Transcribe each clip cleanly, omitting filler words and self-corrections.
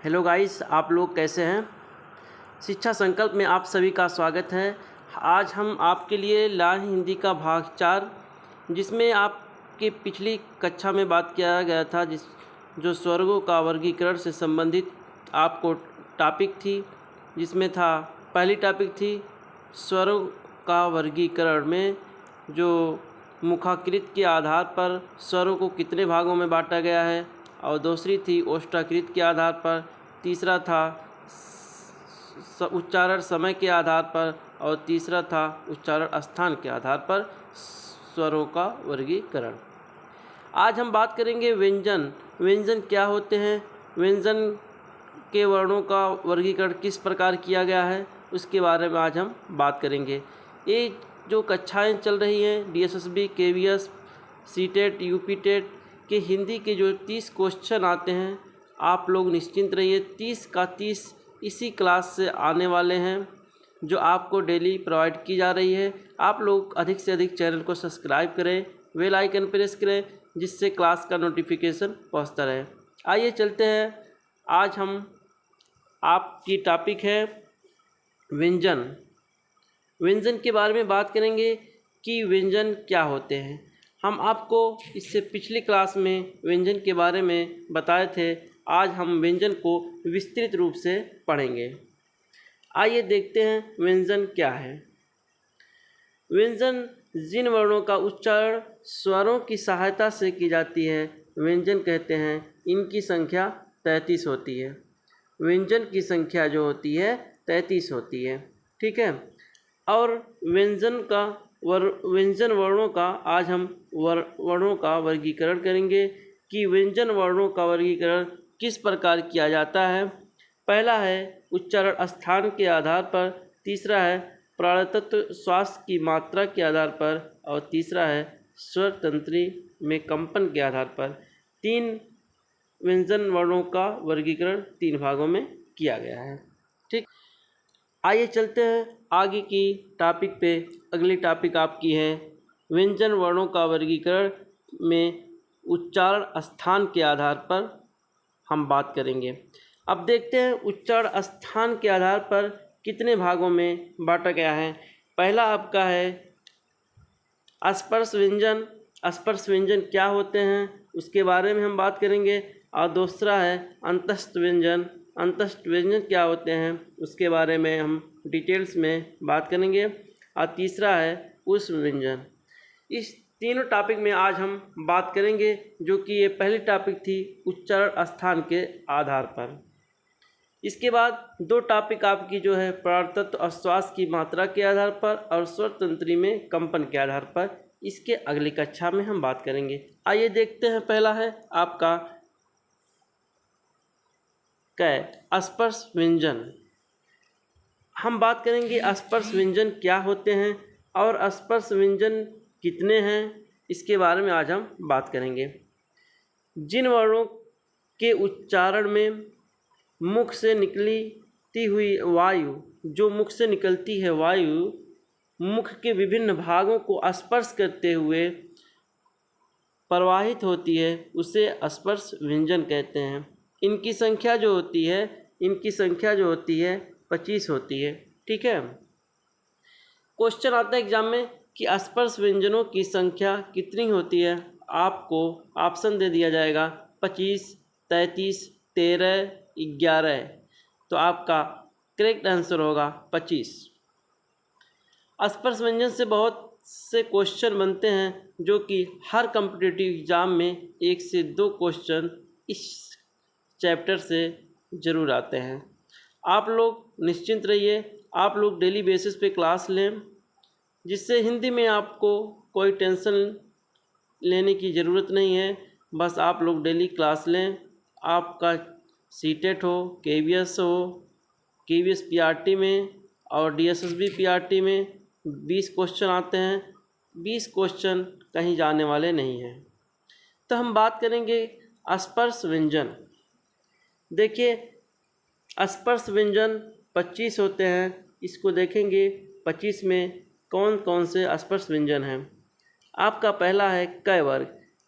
Hello guys, आप लोग कैसे हैं। शिक्षा संकल्प में आप सभी का स्वागत है। आज हम आपके लिए लाए हैं हिंदी का भाग 4, जिसमें आपके पिछली कक्षा में बात किया गया था जो स्वर्गों का वर्गीकरण से संबंधित आपको टॉपिक थी, जिसमें था पहली टॉपिक थी स्वरों का वर्गीकरण में जो मुखाकृत के आधार पर स्वरों को कितने भागों में बांटा गया है, और दूसरी थी ओष्ठाकृत के आधार पर, तीसरा था उच्चारण समय के आधार पर, और तीसरा था उच्चारण स्थान के आधार पर स्वरों का वर्गीकरण। आज हम बात करेंगे व्यंजन। व्यंजन क्या होते हैं, व्यंजन के वर्णों का वर्गीकरण किस प्रकार किया गया है, उसके बारे में आज हम बात करेंगे। ये जो कक्षाएं चल रही हैं DSSB, KVS, CTET, UP TET के हिंदी के जो 30 क्वेश्चन आते हैं, आप लोग निश्चिंत रहिए, 30 का 30 इसी क्लास से आने वाले हैं, जो आपको डेली प्रोवाइड की जा रही है। आप लोग अधिक से अधिक चैनल को सब्सक्राइब करें, बेल आइकन प्रेस करें, जिससे क्लास का नोटिफिकेशन पहुंचता रहे। आइए चलते हैं। आज हम आपकी टॉपिक है व्यंजन। व्यंजन के बारे में बात करेंगे कि व्यंजन क्या होते हैं। हम आपको इससे पिछली क्लास में व्यंजन के बारे में बताए थे। आज हम व्यंजन को विस्तृत रूप से पढ़ेंगे। आइए देखते हैं व्यंजन क्या है। व्यंजन जिन वर्णों का उच्चारण स्वरों की सहायता से की जाती है, व्यंजन कहते हैं। इनकी संख्या 33 होती है। व्यंजन की संख्या जो होती है 33 होती है, ठीक है। और व्यंजन वर्णों का आज हम वर्णों का वर्गीकरण करेंगे कि व्यंजन वर्णों का वर्गीकरण किस प्रकार किया जाता है। पहला है उच्चारण स्थान के आधार पर, तीसरा है प्राणतत्व श्वास की मात्रा के आधार पर, और तीसरा है स्वर तंत्री में कंपन के आधार पर। 3 व्यंजन वर्णों का वर्गीकरण 3 भागों में किया गया है, ठीक। आइए चलते हैं आगे की टॉपिक पे। अगली टॉपिक आपकी है व्यंजन वर्णों का वर्गीकरण में उच्चारण स्थान के आधार पर हम बात करेंगे। अब देखते हैं उच्चारण स्थान के आधार पर कितने भागों में बांटा गया है। पहला आपका है स्पर्श व्यंजन। स्पर्श व्यंजन क्या होते हैं उसके बारे में हम बात करेंगे। और दूसरा है अंतस्थ व्यंजन। अंतस्थ व्यंजन क्या होते हैं उसके बारे में हम डिटेल्स में बात करेंगे। और तीसरा है उष्म व्यंजन। इस तीनों टॉपिक में आज हम बात करेंगे, जो कि ये पहली टॉपिक थी उच्चारण स्थान के आधार पर। इसके बाद 2 टॉपिक आपकी जो है प्राणतत्व और श्वास की मात्रा के आधार पर, और स्वर तंत्री में कंपन के आधार पर। इसके अगली कक्षा में हम बात करेंगे। आइए देखते हैं। पहला है आपका स्पर्श व्यंजन। हम बात करेंगे स्पर्श व्यंजन क्या होते हैं और स्पर्श व्यंजन कितने हैं, इसके बारे में आज हम बात करेंगे। जिन वर्णों के उच्चारण में मुख से निकलती हुई वायु, जो मुख से निकलती है वायु मुख के विभिन्न भागों को स्पर्श करते हुए प्रवाहित होती है, उसे स्पर्श व्यंजन कहते हैं। इनकी संख्या जो होती है 25 होती है, ठीक है। क्वेश्चन आता है एग्जाम में कि स्पर्श व्यंजनों की संख्या कितनी होती है। आपको ऑप्शन दे दिया जाएगा 25, 33, 13, 11। तो आपका करेक्ट आंसर होगा 25। स्पर्श व्यंजन से बहुत से क्वेश्चन बनते हैं, जो कि हर कॉम्पिटिटिव एग्जाम में 1 से 2 क्वेश्चन इस चैप्टर से ज़रूर आते हैं। आप लोग निश्चिंत रहिए, आप लोग डेली बेसिस पे क्लास लें, जिससे हिंदी में आपको कोई टेंशन लेने की ज़रूरत नहीं है। बस आप लोग डेली क्लास लें। आपका CTET हो, KVS हो, KVS PRT में और DSSB PRT में 20 क्वेश्चन आते हैं। 20 क्वेश्चन कहीं जाने वाले नहीं हैं। तो हम बात करेंगे स्पर्श व्यंजन। देखिए, स्पर्श व्यंजन 25 होते हैं। इसको देखेंगे 25 में कौन कौन से स्पर्श व्यंजन हैं। आपका पहला है क वर्ग।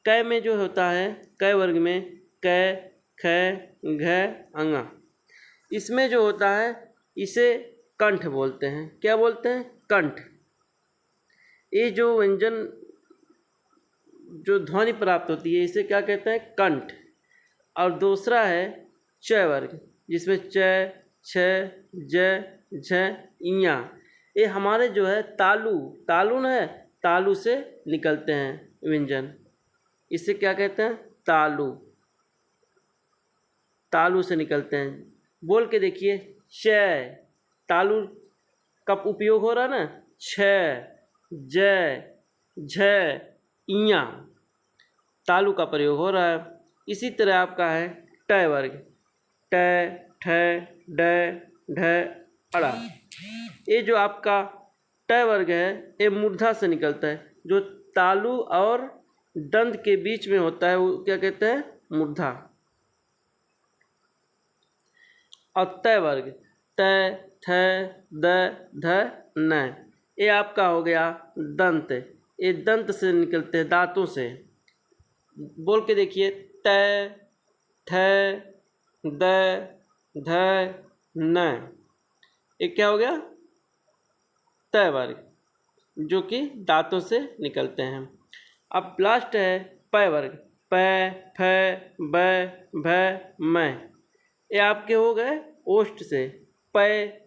क में जो होता है, क वर्ग में क, ख, घ, अंगा। इसमें जो होता है इसे कंठ बोलते हैं। क्या बोलते हैं? कंठ। ये जो व्यंजन जो ध्वनि प्राप्त होती है इसे क्या कहते हैं? कंठ। और दूसरा है च वर्ग, जिसमें च, छ, ज, झ, इया। ये हमारे जो है तालु, तालु न है, तालु से निकलते हैं व्यंजन। इसे क्या कहते हैं? तालु, तालु से निकलते हैं। बोल के देखिए, च, तालु का उपयोग हो रहा है ना, छ, ज, झ, इया, तालु का प्रयोग हो रहा है। इसी तरह आपका है ट वर्ग, ट, ठ, ड, ढ, अड़ा। ये जो आपका ट वर्ग है ये मूर्धा से निकलता है। जो तालु और दंत के बीच में होता है वो क्या कहते हैं? मूर्धा। और त वर्ग, त, थ, द, ध, न, ये आपका हो गया दंत। ये दंत से निकलते हैं, दांतों से। बोल के देखिए, त, थ, द, ध, न। ये क्या हो गया? त वर्ग, जो कि दांतों से निकलते हैं। अब लास्ट है प वर्ग, प, फ, ब, भ, म। ये आपके हो गए ओष्ठ से। प,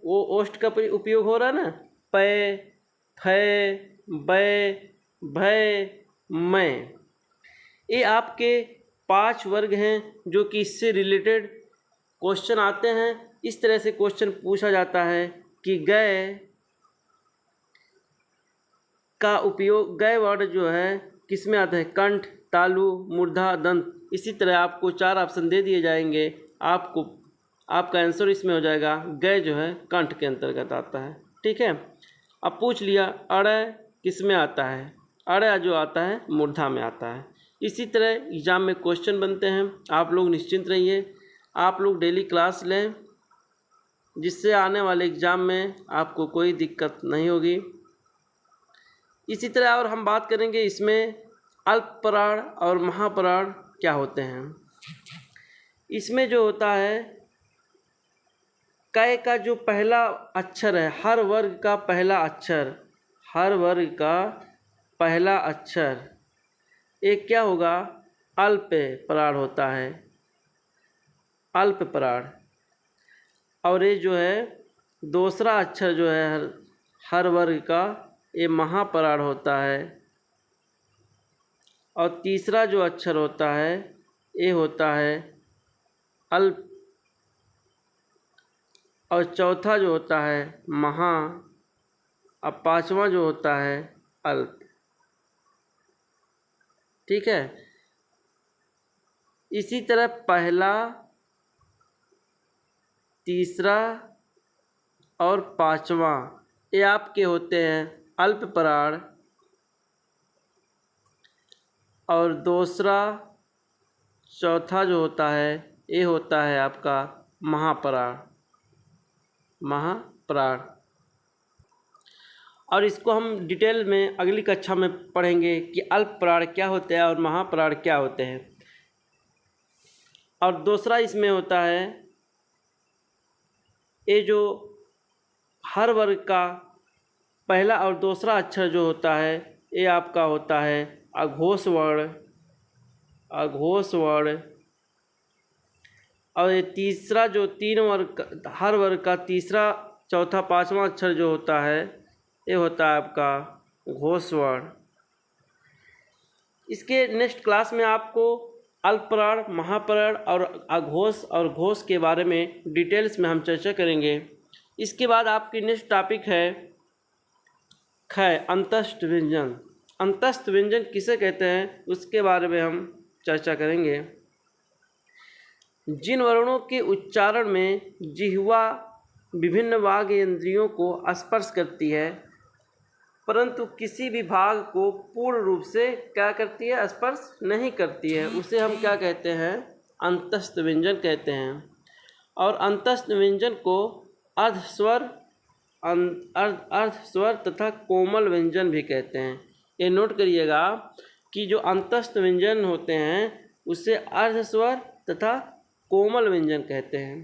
वो ओष्ठ का उपयोग हो रहा है ना, प, फ, ब, भ, म। ये आपके 5 वर्ग हैं जो कि इससे रिलेटेड क्वेश्चन आते हैं। इस तरह से क्वेश्चन पूछा जाता है कि गए का उपयोग, गए वर्ड जो है किस में आता है? कंठ, तालु, मूर्धा, दंत। इसी तरह आपको 4 ऑप्शन दे दिए जाएंगे, आपको आपका आंसर इसमें हो जाएगा। गए जो है कंठ के अंतर्गत आता है। ठीक है। अब पूछ लिया अड़ किस में आता है? अड़ जो आता है मूर्धा में आता है। इसी तरह एग्जाम में क्वेश्चन बनते हैं। आप लोग निश्चिंत रहिए, आप लोग डेली क्लास लें, जिससे आने वाले एग्ज़ाम में आपको कोई दिक्कत नहीं होगी। इसी तरह और हम बात करेंगे इसमें अल्पप्राण और महाप्राण क्या होते हैं। इसमें जो होता है कै का जो पहला अक्षर है, हर वर्ग का पहला अक्षर, हर वर्ग का पहला अक्षर एक क्या होगा? अल्प प्राण होता है, अल्प प्राण। और ये जो है दूसरा अक्षर जो है हर वर्ग का, ये महाप्राण होता है। और तीसरा जो अक्षर होता है ये होता है अल्प। और चौथा जो होता है महा। अब 5वां जो होता है अल्प। ठीक है। इसी तरह पहला, तीसरा और 5वां ये आपके होते हैं अल्प प्राण। और दूसरा, चौथा जो होता है ये होता है आपका महाप्राण, महाप्राण। और इसको हम डिटेल में अगली कक्षा में पढ़ेंगे कि अल्प प्राण क्या होते हैं और महाप्राण क्या होते हैं। और दूसरा इसमें होता है ये जो हर वर्ग का पहला और दूसरा अक्षर जो होता है ये आपका होता है अघोष वर्ण, अघोष वर्ण। और ये तीसरा जो 3 वर्ग, हर वर्ग का तीसरा, चौथा, 5वां अक्षर जो होता है ये होता है आपका घोष वर्ण। इसके नेक्स्ट क्लास में आपको अल्पप्राण, महाप्राण और अघोष और घोष के बारे में डिटेल्स में हम चर्चा करेंगे। इसके बाद आपकी नेक्स्ट टॉपिक है ख, अंतस्थ व्यंजन। अंतस्थ व्यंजन किसे कहते हैं उसके बारे में हम चर्चा करेंगे। जिन वर्णों के उच्चारण में जिह्वा विभिन्न वाग् इंद्रियों को स्पर्श करती है परंतु किसी भी भाग को पूर्ण रूप से क्या करती है? स्पर्श नहीं करती है, उसे हम क्या कहते हैं? अंतस्थ व्यंजन कहते हैं। और अंतस्थ व्यंजन को अर्धस्वर, अर्धस्वर तथा कोमल व्यंजन भी कहते हैं। ये नोट करिएगा कि जो अंतस्थ व्यंजन होते हैं उसे अर्धस्वर तथा कोमल व्यंजन कहते हैं।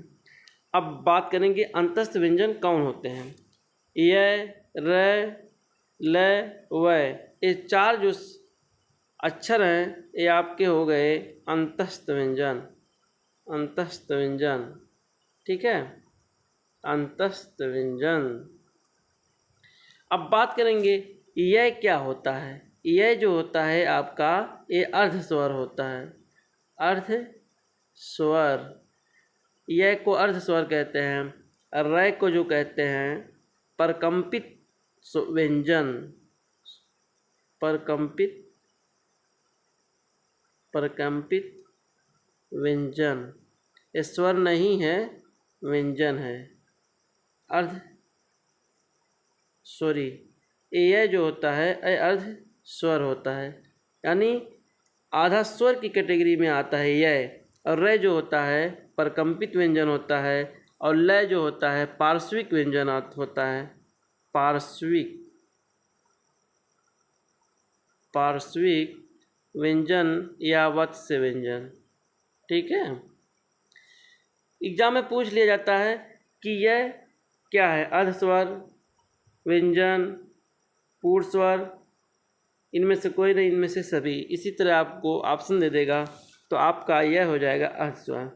अब बात करेंगे अंतस्थ व्यंजन कौन होते हैं। य, र, ल, व, ये चार जो अक्षर हैं ये आपके हो गए अंतस्थ व्यंजन। अंतस्थ व्यंजन, ठीक है, अंतस्थ व्यंजन। अब बात करेंगे यह क्या होता है। यह जो होता है आपका ये अर्ध स्वर होता है। अर्ध स्वर, यह को अर्ध स्वर कहते हैं। र को जो कहते हैं परकंपित व्यंजन। परकंपित व्यंजन, ये स्वर नहीं है, व्यंजन है। अर्ध स्वरी, यह जो होता है यह अर्ध स्वर होता है, यानी आधा स्वर की कैटेगरी में आता है यह। और र जो होता है परकंपित व्यंजन होता है, और ल जो होता है पार्श्विक व्यंजन होता है। पार्श्विक व्यंजन या वत्स्य व्यंजन, ठीक है। एग्जाम में पूछ लिया जाता है कि यह क्या है, अर्ध स्वर, व्यंजन, पूर्ण स्वर, इनमें से कोई नहीं, इनमें से सभी। इसी तरह आपको ऑप्शन दे देगा तो आपका यह हो जाएगा अर्ध स्वर।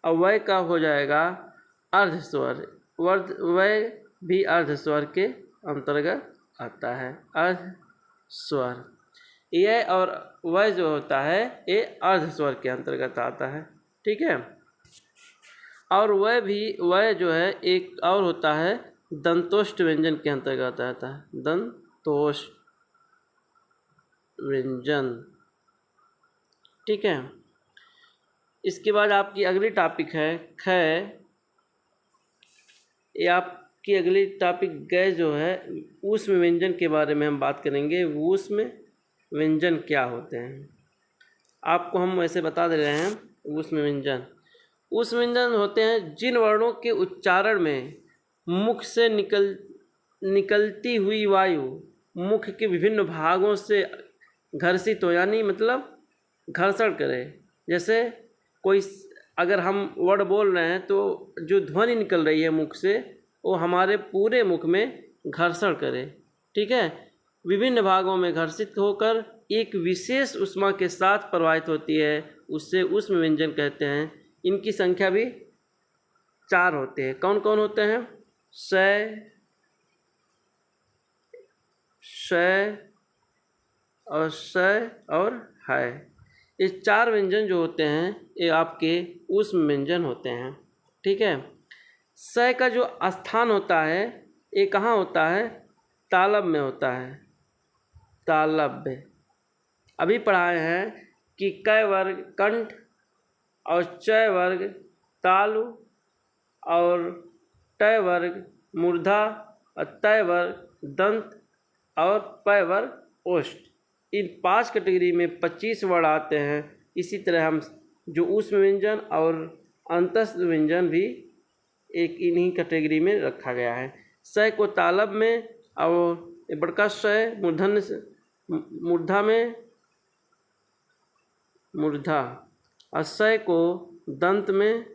अब वह का हो जाएगा अर्ध स्वर। वह भी अर्ध स्वर के अंतर्गत आता है। अर्ध स्वर, यह और वह जो होता है ये अर्ध स्वर के अंतर्गत आता है, ठीक है। और वह जो है एक और होता है दंतोष्ठ व्यंजन के अंतर्गत आता है। दंतोष्ठ व्यंजन, ठीक है। इसके बाद आपकी अगली टॉपिक है ख। ये आपकी अगली टॉपिक ग जो है ऊष्म व्यंजन के बारे में हम बात करेंगे। ऊष्म व्यंजन क्या होते हैं आपको हम वैसे बता दे रहे हैं। ऊष्म व्यंजन होते हैं जिन वर्णों के उच्चारण में मुख से निकलती हुई वायु मुख के विभिन्न भागों से घर्षित हो, यानी मतलब घर्षण करे। जैसे कोई अगर हम वर्ड बोल रहे हैं तो जो ध्वनि निकल रही है मुख से वो हमारे पूरे मुख में घर्षण करे, ठीक है। विभिन्न भागों में घर्षित होकर एक विशेष ऊष्मा के साथ प्रवाहित होती है, उससे ऊष्म व्यंजन कहते हैं। इनकी संख्या भी 4 होते हैं। कौन कौन होते हैं? श और है। ये 4 व्यंजन जो होते हैं ये आपके ऊष्म व्यंजन होते हैं, ठीक है। स का जो स्थान होता है ये कहाँ होता है? तालब में होता है। तालब में अभी पढ़ाए हैं कि क वर्ग कंठ और च वर्ग तालु और ट वर्ग मूर्धा और त वर्ग दंत और प वर्ग ओष्ठ। इन 5 कैटेगरी में 25 वर्ड आते हैं। इसी तरह हम जो ऊष्म व्यंजन और अंतस्थ व्यंजन भी एक इन्हीं कैटेगरी में रखा गया है। स को तालब में और बड़का स मूर्धा में मूर्धा, और स को दंत में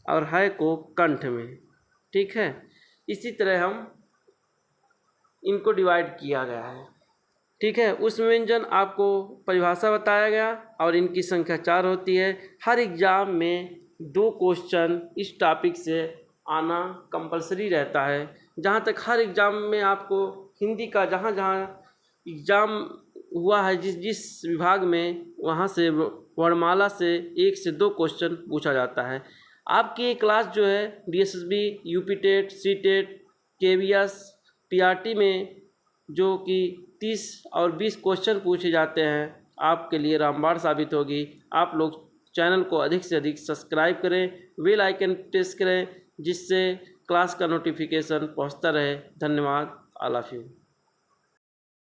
और है को कंठ में, ठीक है। इसी तरह हम इनको डिवाइड किया गया है, ठीक है। ऊष्म व्यंजन आपको परिभाषा बताया गया और इनकी संख्या 4 होती है। हर एग्ज़ाम में 2 क्वेश्चन इस टॉपिक से आना कंपलसरी रहता है। जहाँ तक हर एग्ज़ाम में आपको हिंदी का जहाँ एग्ज़ाम हुआ है जिस विभाग में, वहाँ से वर्णमाला से 1 से 2 क्वेश्चन पूछा जाता है। आपकी ये क्लास जो है DSSB, UP TET, C TET, KVS, PRT में जो कि 30 और 20 क्वेश्चन पूछे जाते हैं आपके लिए रामबाण साबित होगी। आप लोग चैनल को अधिक से अधिक सब्सक्राइब करें, बेल आइकन प्रेस करें, जिससे क्लास का नोटिफिकेशन पहुंचता रहे। धन्यवाद। I love you.